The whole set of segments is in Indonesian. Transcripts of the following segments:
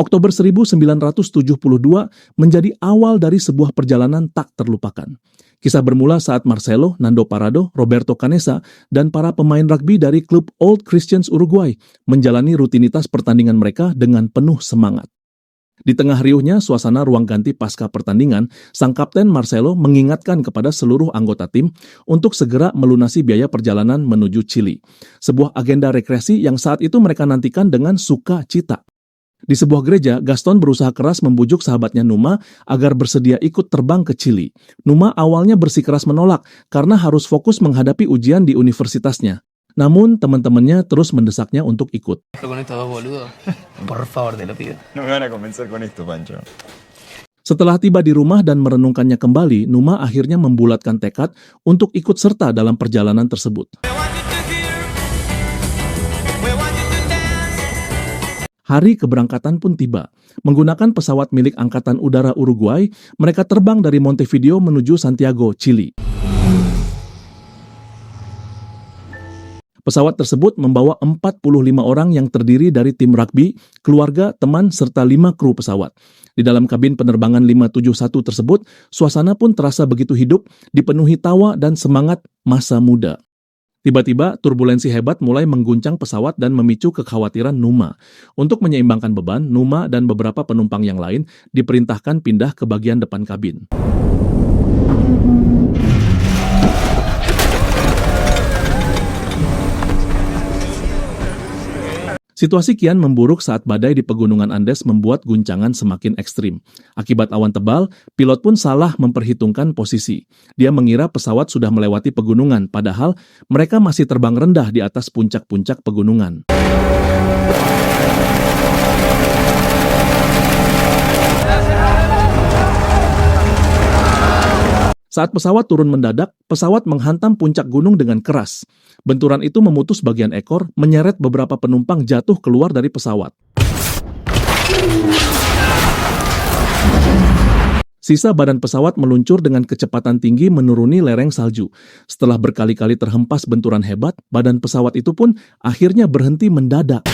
Oktober 1972 menjadi awal dari sebuah perjalanan tak terlupakan. Kisah bermula saat Marcelo, Nando Parrado, Roberto Canessa, dan para pemain rugby dari klub Old Christians Uruguay menjalani rutinitas pertandingan mereka dengan penuh semangat. Di tengah riuhnya suasana ruang ganti pasca pertandingan, sang kapten Marcelo mengingatkan kepada seluruh anggota tim untuk segera melunasi biaya perjalanan menuju Chili. Sebuah agenda rekreasi yang saat itu mereka nantikan dengan sukacita. Di sebuah gereja, Gaston berusaha keras membujuk sahabatnya Numa agar bersedia ikut terbang ke Chili. Numa awalnya bersikeras menolak karena harus fokus menghadapi ujian di universitasnya. Namun, teman-temannya terus mendesaknya untuk ikut. Setelah tiba di rumah dan merenungkannya kembali, Numa akhirnya membulatkan tekad untuk ikut serta dalam perjalanan tersebut. Hari keberangkatan pun tiba. Menggunakan pesawat milik Angkatan Udara Uruguay, mereka terbang dari Montevideo menuju Santiago, Chili. Pesawat tersebut membawa 45 orang yang terdiri dari tim rugby, keluarga, teman, serta 5 kru pesawat. Di dalam kabin penerbangan 571 tersebut, suasana pun terasa begitu hidup, dipenuhi tawa dan semangat masa muda. Tiba-tiba, turbulensi hebat mulai mengguncang pesawat dan memicu kekhawatiran Numa. Untuk menyeimbangkan beban, Numa dan beberapa penumpang yang lain diperintahkan pindah ke bagian depan kabin. Situasi kian memburuk saat badai di pegunungan Andes membuat guncangan semakin ekstrim. Akibat awan tebal, pilot pun salah memperhitungkan posisi. Dia mengira pesawat sudah melewati pegunungan, padahal mereka masih terbang rendah di atas puncak-puncak pegunungan. Saat pesawat turun mendadak, pesawat menghantam puncak gunung dengan keras. Benturan itu memutus bagian ekor, menyeret beberapa penumpang jatuh keluar dari pesawat. Sisa badan pesawat meluncur dengan kecepatan tinggi menuruni lereng salju. Setelah berkali-kali terhempas benturan hebat, badan pesawat itu pun akhirnya berhenti mendadak.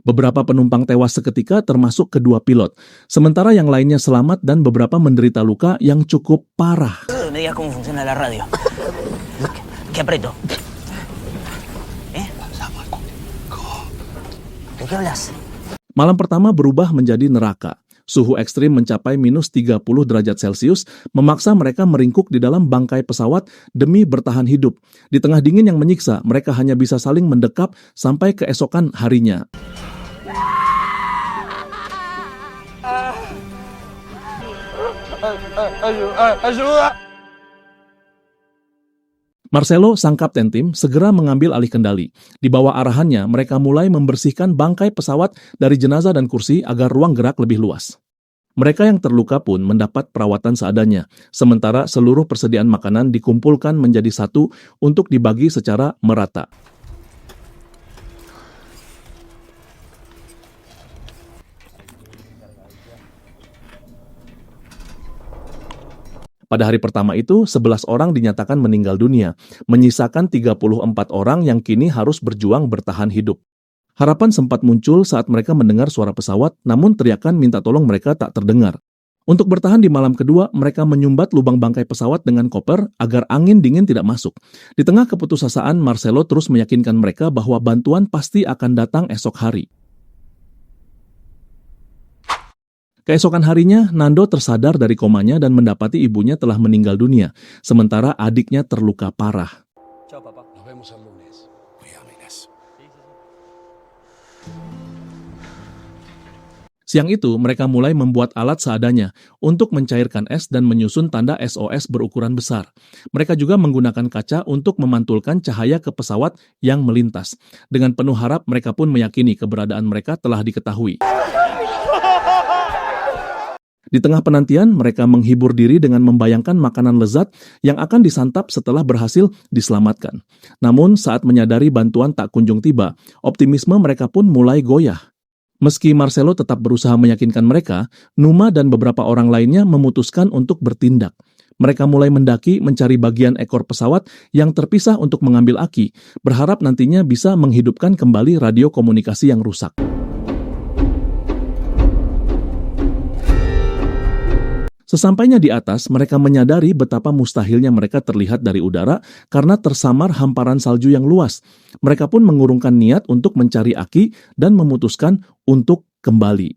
Beberapa penumpang tewas seketika termasuk kedua pilot, sementara yang lainnya selamat dan beberapa menderita luka yang cukup parah. Malam pertama berubah menjadi neraka. Suhu ekstrim mencapai minus 30 derajat Celcius, memaksa mereka meringkuk di dalam bangkai pesawat demi bertahan hidup. Di tengah dingin yang menyiksa, mereka hanya bisa saling mendekap sampai keesokan harinya. Marcelo, sang kapten tim, segera mengambil alih kendali. Di bawah arahannya, mereka mulai membersihkan bangkai pesawat dari jenazah dan kursi agar ruang gerak lebih luas. Mereka yang terluka pun mendapat perawatan seadanya, sementara seluruh persediaan makanan dikumpulkan menjadi satu untuk dibagi secara merata. Pada hari pertama itu, 11 orang dinyatakan meninggal dunia, menyisakan 34 orang yang kini harus berjuang bertahan hidup. Harapan sempat muncul saat mereka mendengar suara pesawat, namun teriakan minta tolong mereka tak terdengar. Untuk bertahan di malam kedua, mereka menyumbat lubang bangkai pesawat dengan koper agar angin dingin tidak masuk. Di tengah keputusasaan, Marcelo terus meyakinkan mereka bahwa bantuan pasti akan datang esok hari. Keesokan harinya, Nando tersadar dari komanya dan mendapati ibunya telah meninggal dunia, sementara adiknya terluka parah. Siang itu, mereka mulai membuat alat seadanya untuk mencairkan es dan menyusun tanda SOS berukuran besar. Mereka juga menggunakan kaca untuk memantulkan cahaya ke pesawat yang melintas. Dengan penuh harap, mereka pun meyakini keberadaan mereka telah diketahui. Di tengah penantian, mereka menghibur diri dengan membayangkan makanan lezat yang akan disantap setelah berhasil diselamatkan. Namun, saat menyadari bantuan tak kunjung tiba, optimisme mereka pun mulai goyah. Meski Marcelo tetap berusaha meyakinkan mereka, Numa dan beberapa orang lainnya memutuskan untuk bertindak. Mereka mulai mendaki mencari bagian ekor pesawat yang terpisah untuk mengambil aki, berharap nantinya bisa menghidupkan kembali radio komunikasi yang rusak. Sesampainya di atas, mereka menyadari betapa mustahilnya mereka terlihat dari udara karena tersamar hamparan salju yang luas. Mereka pun mengurungkan niat untuk mencari aki dan memutuskan untuk kembali.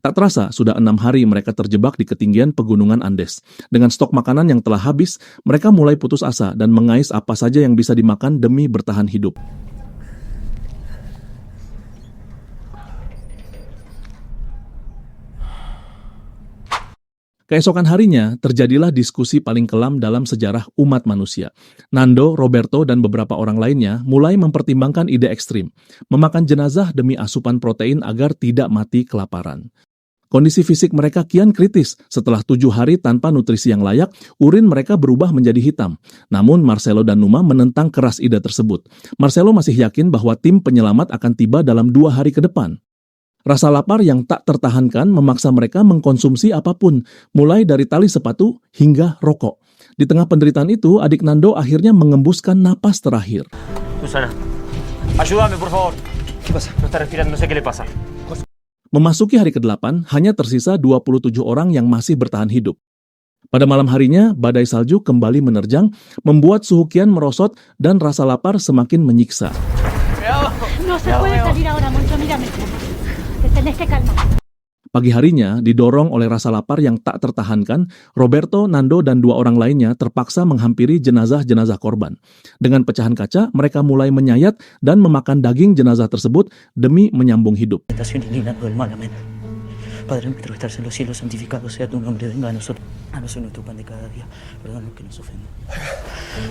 Tak terasa, sudah 6 hari mereka terjebak di ketinggian pegunungan Andes. Dengan stok makanan yang telah habis, mereka mulai putus asa dan mengais apa saja yang bisa dimakan demi bertahan hidup. Keesokan harinya, terjadilah diskusi paling kelam dalam sejarah umat manusia. Nando, Roberto, dan beberapa orang lainnya mulai mempertimbangkan ide ekstrim, memakan jenazah demi asupan protein agar tidak mati kelaparan. Kondisi fisik mereka kian kritis. Setelah 7 hari tanpa nutrisi yang layak, urin mereka berubah menjadi hitam. Namun Marcelo dan Numa menentang keras ide tersebut. Marcelo masih yakin bahwa tim penyelamat akan tiba dalam 2 hari ke depan. Rasa lapar yang tak tertahankan memaksa mereka mengkonsumsi apapun, mulai dari tali sepatu hingga rokok. Di tengah penderitaan itu, adik Nando akhirnya mengembuskan napas terakhir. Susana, ayúdame por favor. ¿Qué pasa? No está respirando, no sé qué le pasa. Memasuki hari ke-8, hanya tersisa 27 orang yang masih bertahan hidup. Pada malam harinya, badai salju kembali menerjang, membuat suhu kian merosot dan rasa lapar semakin menyiksa. No se puede salir ahora, Moncho, mírame. Te tenés que calmar. Pagi harinya, didorong oleh rasa lapar yang tak tertahankan, Roberto, Nando, dan 2 orang lainnya terpaksa menghampiri jenazah-jenazah korban. Dengan pecahan kaca, mereka mulai menyayat dan memakan daging jenazah tersebut demi menyambung hidup. Padre nuestro que estás en los cielos, santificado sea tu nombre, venga a nosotros nuestro pan de cada día, perdónanos que nos ofenden.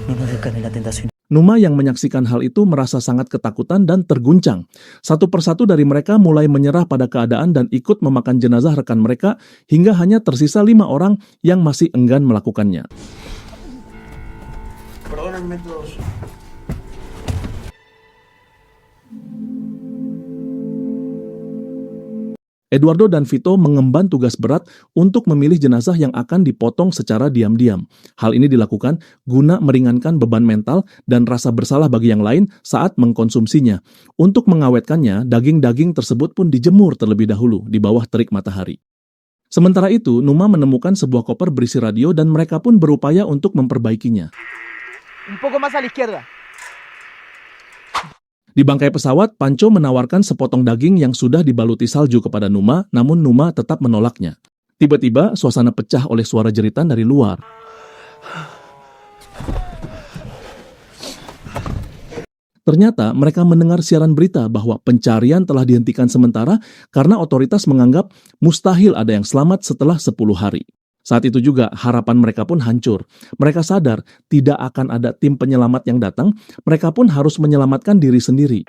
No nos dejes en la tentación. Numa yang menyaksikan hal itu merasa sangat ketakutan dan terguncang. Satu persatu dari mereka mulai menyerah pada keadaan dan ikut memakan jenazah rekan mereka hingga hanya tersisa 5 orang yang masih enggan melakukannya. Perdónenme todos. Eduardo dan Vito mengemban tugas berat untuk memilih jenazah yang akan dipotong secara diam-diam. Hal ini dilakukan guna meringankan beban mental dan rasa bersalah bagi yang lain saat mengkonsumsinya. Untuk mengawetkannya, daging-daging tersebut pun dijemur terlebih dahulu di bawah terik matahari. Sementara itu, Numa menemukan sebuah koper berisi radio dan mereka pun berupaya untuk memperbaikinya. Un poco más a la izquierda. Di bangkai pesawat, Pancho menawarkan sepotong daging yang sudah dibaluti salju kepada Numa, namun Numa tetap menolaknya. Tiba-tiba, suasana pecah oleh suara jeritan dari luar. Ternyata mereka mendengar siaran berita bahwa pencarian telah dihentikan sementara karena otoritas menganggap mustahil ada yang selamat setelah 10 hari. Saat itu juga harapan mereka pun hancur. Mereka sadar tidak akan ada tim penyelamat yang datang, mereka pun harus menyelamatkan diri sendiri.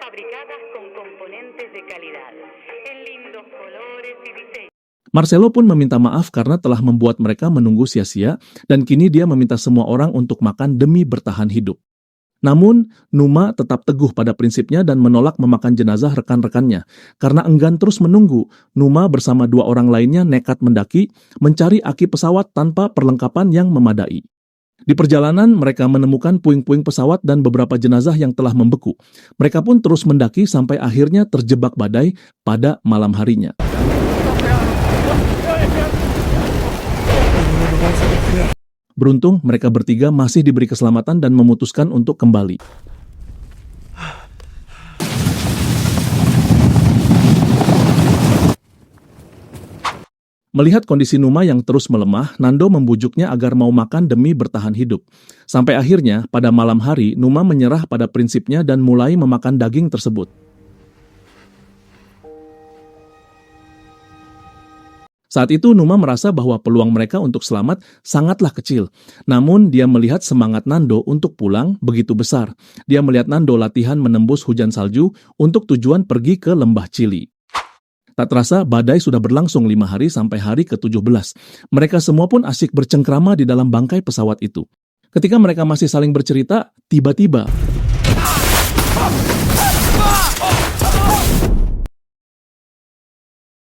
Marcelo pun meminta maaf karena telah membuat mereka menunggu sia-sia dan kini dia meminta semua orang untuk makan demi bertahan hidup. Namun, Numa tetap teguh pada prinsipnya dan menolak memakan jenazah rekan-rekannya. Karena enggan terus menunggu, Numa bersama 2 orang lainnya nekat mendaki, mencari aki pesawat tanpa perlengkapan yang memadai. Di perjalanan, mereka menemukan puing-puing pesawat dan beberapa jenazah yang telah membeku. Mereka pun terus mendaki sampai akhirnya terjebak badai pada malam harinya. Beruntung, mereka bertiga masih diberi keselamatan dan memutuskan untuk kembali. Melihat kondisi Numa yang terus melemah, Nando membujuknya agar mau makan demi bertahan hidup. Sampai akhirnya, pada malam hari, Numa menyerah pada prinsipnya dan mulai memakan daging tersebut. Saat itu Numa merasa bahwa peluang mereka untuk selamat sangatlah kecil. Namun dia melihat semangat Nando untuk pulang begitu besar. Dia melihat Nando latihan menembus hujan salju untuk tujuan pergi ke lembah Chili. Tak terasa badai sudah berlangsung 5 hari sampai hari ke-17. Mereka semua pun asyik bercengkrama di dalam bangkai pesawat itu. Ketika mereka masih saling bercerita, tiba-tiba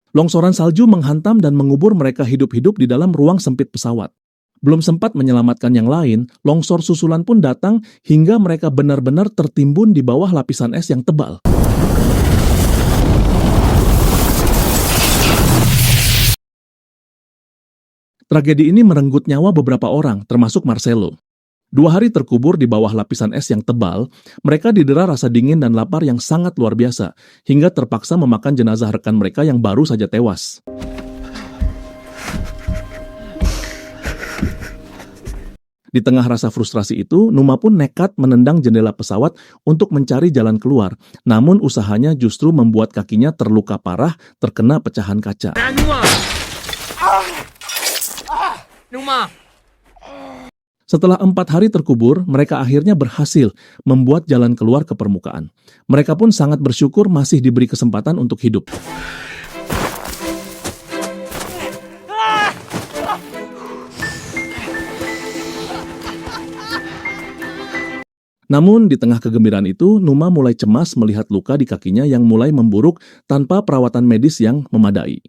Longsoran salju menghantam dan mengubur mereka hidup-hidup di dalam ruang sempit pesawat. Belum sempat menyelamatkan yang lain, longsor susulan pun datang hingga mereka benar-benar tertimbun di bawah lapisan es yang tebal. Tragedi ini merenggut nyawa beberapa orang, termasuk Marcelo. 2 hari terkubur di bawah lapisan es yang tebal, mereka didera rasa dingin dan lapar yang sangat luar biasa, hingga terpaksa memakan jenazah rekan mereka yang baru saja tewas. Di tengah rasa frustrasi itu, Numa pun nekat menendang jendela pesawat untuk mencari jalan keluar. Namun usahanya justru membuat kakinya terluka parah terkena pecahan kaca. Setelah 4 hari terkubur, mereka akhirnya berhasil membuat jalan keluar ke permukaan. Mereka pun sangat bersyukur masih diberi kesempatan untuk hidup. Namun, di tengah kegembiraan itu, Numa mulai cemas melihat luka di kakinya yang mulai memburuk tanpa perawatan medis yang memadai.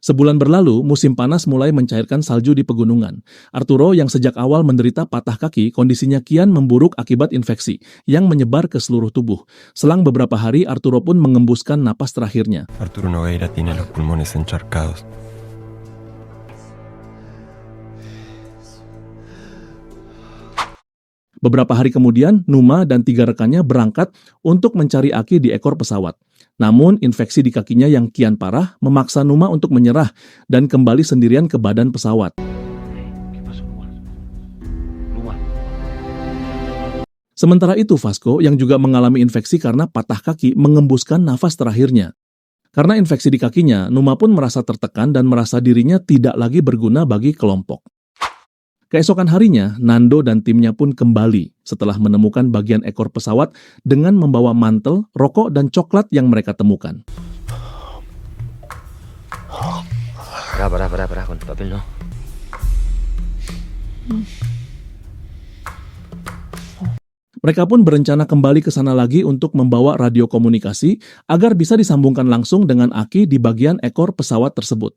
Sebulan berlalu, musim panas mulai mencairkan salju di pegunungan. Arturo yang sejak awal menderita patah kaki, kondisinya kian memburuk akibat infeksi yang menyebar ke seluruh tubuh. Selang beberapa hari, Arturo pun mengembuskan napas terakhirnya. Arturo Nogueira tiene los pulmones encharcados. Beberapa hari kemudian, Numa dan 3 rekannya berangkat untuk mencari Aki di ekor pesawat. Namun, infeksi di kakinya yang kian parah memaksa Numa untuk menyerah dan kembali sendirian ke badan pesawat. Sementara itu, Vasco yang juga mengalami infeksi karena patah kaki mengembuskan nafas terakhirnya. Karena infeksi di kakinya, Numa pun merasa tertekan dan merasa dirinya tidak lagi berguna bagi kelompok. Keesokan harinya, Nando dan timnya pun kembali setelah menemukan bagian ekor pesawat dengan membawa mantel, rokok, dan coklat yang mereka temukan. Pará, con tu papel no. Mereka pun berencana kembali ke sana lagi untuk membawa radio komunikasi agar bisa disambungkan langsung dengan Aki di bagian ekor pesawat tersebut.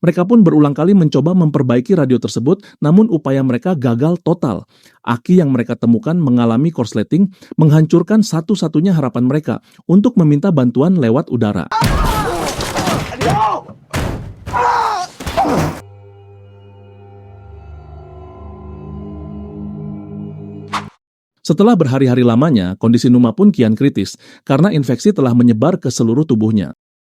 Mereka pun berulang kali mencoba memperbaiki radio tersebut, namun upaya mereka gagal total. Aki yang mereka temukan mengalami korsleting, menghancurkan satu-satunya harapan mereka untuk meminta bantuan lewat udara. Setelah berhari-hari lamanya, kondisi Numa pun kian kritis karena infeksi telah menyebar ke seluruh tubuhnya.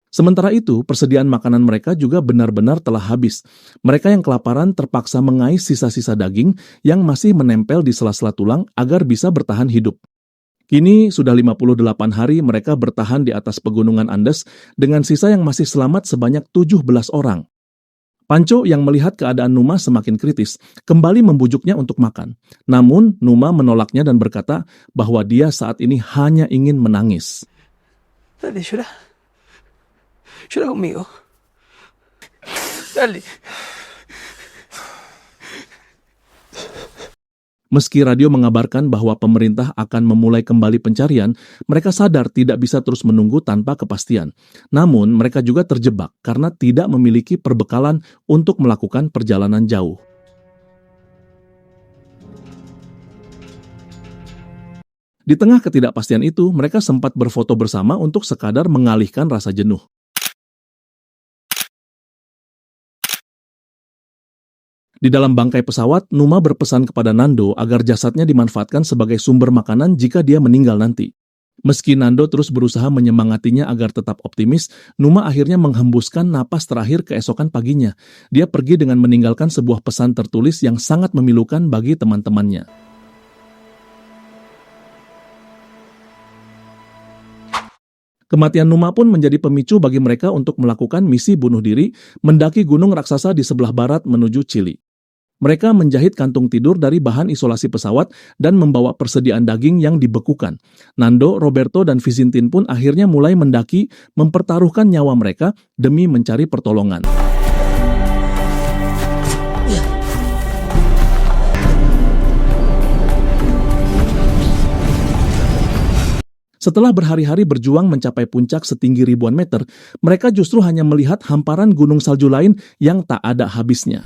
Sementara itu, persediaan makanan mereka juga benar-benar telah habis. Mereka yang kelaparan terpaksa mengais sisa-sisa daging yang masih menempel di sela-sela tulang agar bisa bertahan hidup. Kini sudah 58 hari mereka bertahan di atas pegunungan Andes dengan sisa yang masih selamat sebanyak 17 orang. Pancho yang melihat keadaan Numa semakin kritis, kembali membujuknya untuk makan. Namun, Numa menolaknya dan berkata bahwa dia saat ini hanya ingin menangis. Dale, llora. Llora conmigo. Dale. Meski radio mengabarkan bahwa pemerintah akan memulai kembali pencarian, mereka sadar tidak bisa terus menunggu tanpa kepastian. Namun, mereka juga terjebak karena tidak memiliki perbekalan untuk melakukan perjalanan jauh. Di tengah ketidakpastian itu, mereka sempat berfoto bersama untuk sekadar mengalihkan rasa jenuh. Di dalam bangkai pesawat, Numa berpesan kepada Nando agar jasadnya dimanfaatkan sebagai sumber makanan jika dia meninggal nanti. Meski Nando terus berusaha menyemangatinya agar tetap optimis, Numa akhirnya menghembuskan napas terakhir keesokan paginya. Dia pergi dengan meninggalkan sebuah pesan tertulis yang sangat memilukan bagi teman-temannya. Kematian Numa pun menjadi pemicu bagi mereka untuk melakukan misi bunuh diri, mendaki gunung raksasa di sebelah barat menuju Chili. Mereka menjahit kantung tidur dari bahan isolasi pesawat dan membawa persediaan daging yang dibekukan. Nando, Roberto, dan Vizintin pun akhirnya mulai mendaki, mempertaruhkan nyawa mereka demi mencari pertolongan. Setelah berhari-hari berjuang mencapai puncak setinggi ribuan meter, mereka justru hanya melihat hamparan gunung salju lain yang tak ada habisnya.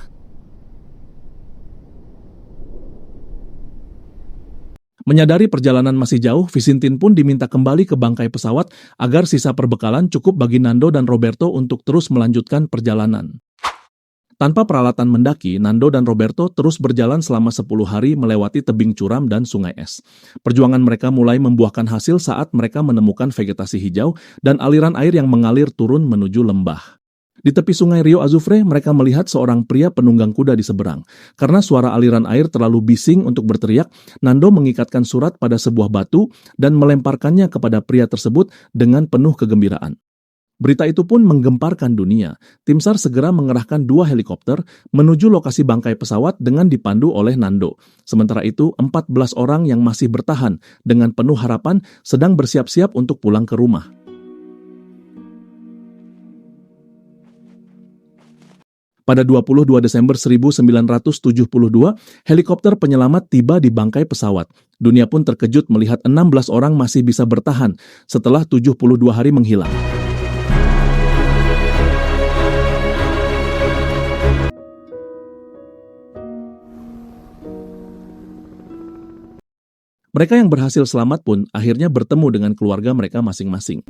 Menyadari perjalanan masih jauh, Visintin pun diminta kembali ke bangkai pesawat agar sisa perbekalan cukup bagi Nando dan Roberto untuk terus melanjutkan perjalanan. Tanpa peralatan mendaki, Nando dan Roberto terus berjalan selama 10 hari melewati tebing curam dan sungai es. Perjuangan mereka mulai membuahkan hasil saat mereka menemukan vegetasi hijau dan aliran air yang mengalir turun menuju lembah. Di tepi sungai Rio Azufre, mereka melihat seorang pria penunggang kuda di seberang. Karena suara aliran air terlalu bising untuk berteriak, Nando mengikatkan surat pada sebuah batu dan melemparkannya kepada pria tersebut dengan penuh kegembiraan. Berita itu pun menggemparkan dunia. Tim SAR segera mengerahkan 2 helikopter menuju lokasi bangkai pesawat dengan dipandu oleh Nando. Sementara itu, 14 orang yang masih bertahan dengan penuh harapan sedang bersiap-siap untuk pulang ke rumah. Pada 22 Desember 1972, helikopter penyelamat tiba di bangkai pesawat. Dunia pun terkejut melihat 16 orang masih bisa bertahan setelah 72 hari menghilang. Mereka yang berhasil selamat pun akhirnya bertemu dengan keluarga mereka masing-masing.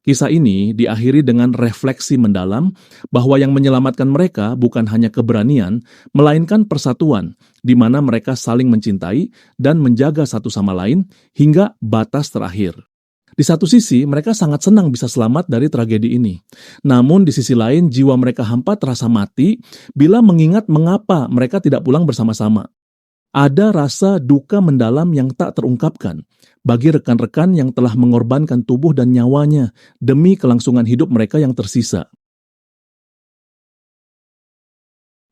Kisah ini diakhiri dengan refleksi mendalam bahwa yang menyelamatkan mereka bukan hanya keberanian, melainkan persatuan, di mana mereka saling mencintai dan menjaga satu sama lain hingga batas terakhir. Di satu sisi, mereka sangat senang bisa selamat dari tragedi ini. Namun di sisi lain, jiwa mereka hampa terasa mati bila mengingat mengapa mereka tidak pulang bersama-sama. Ada rasa duka mendalam yang tak terungkapkan bagi rekan-rekan yang telah mengorbankan tubuh dan nyawanya demi kelangsungan hidup mereka yang tersisa.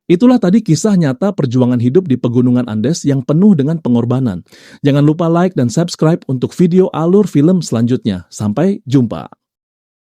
Itulah tadi kisah nyata perjuangan hidup di Pegunungan Andes yang penuh dengan pengorbanan. Jangan lupa like dan subscribe untuk video alur film selanjutnya. Sampai jumpa.